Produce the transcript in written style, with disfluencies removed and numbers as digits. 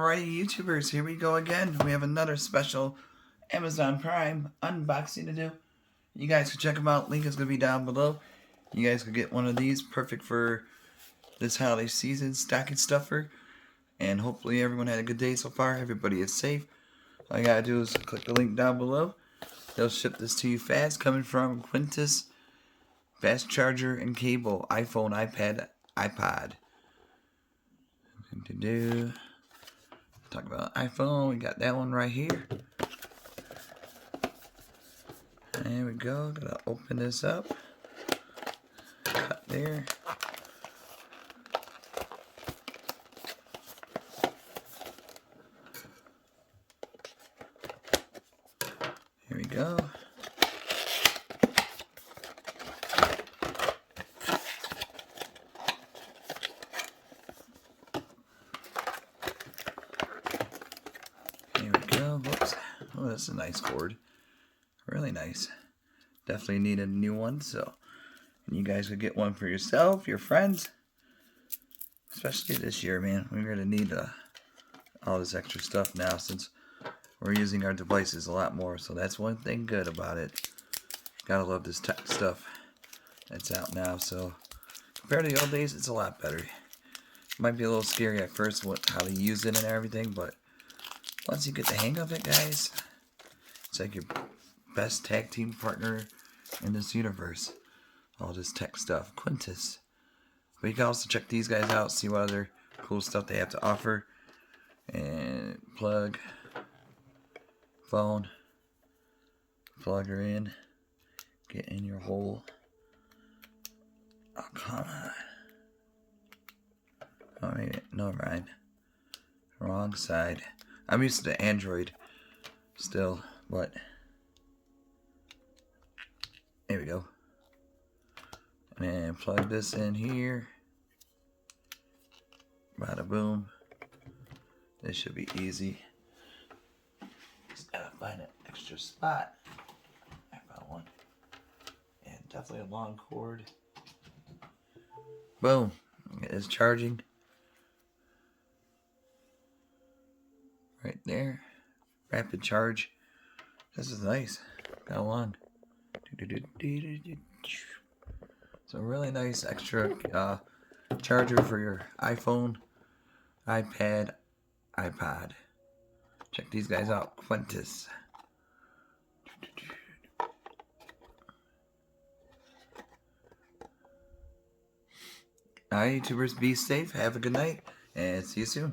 Alrighty, YouTubers, here we go again. We have another special Amazon Prime unboxing to do. You guys can check them out. Link is going to be down below. You guys can get one of these. Perfect for this holiday season. Stocking stuffer. And hopefully everyone had a good day so far. Everybody is safe. All you got to do is click the link down below. They'll ship this to you fast. Coming from Quntis. Fast charger and cable. iPhone, iPad, iPod. Talk about iPhone. We got that one right here. There we go. Gotta open this up. Cut there. Here we go. Here we go. Whoops. Oh, that's a nice cord. Really nice. Definitely need a new one, so you guys could get one for yourself, your friends. Especially this year, man. We're going to need all this extra stuff now since we're using our devices a lot more. So that's one thing good about it. Gotta love this tech stuff that's out now. So compared to the old days, it's a lot better. It might be a little scary at first how to use it and everything, but once you get the hang of it, guys, it's like your best tag team partner in this universe. All this tech stuff. Quntis. But you can also check these guys out, see what other cool stuff they have to offer. And plug. Phone. Plug her in. Get in your hole. Oh, come on. Oh, maybe. No, right. Wrong side. I'm used to Android still, but there we go. And plug this in here. Bada boom. This should be easy. Just gotta find an extra spot. I found one. And definitely a long cord. Boom. It is charging. Right there. Rapid charge. This is nice. Got long. So really nice extra charger for your iPhone, iPad, iPod. Check these guys out. Quntis. Alright, YouTubers, be safe. Have a good night. And see you soon.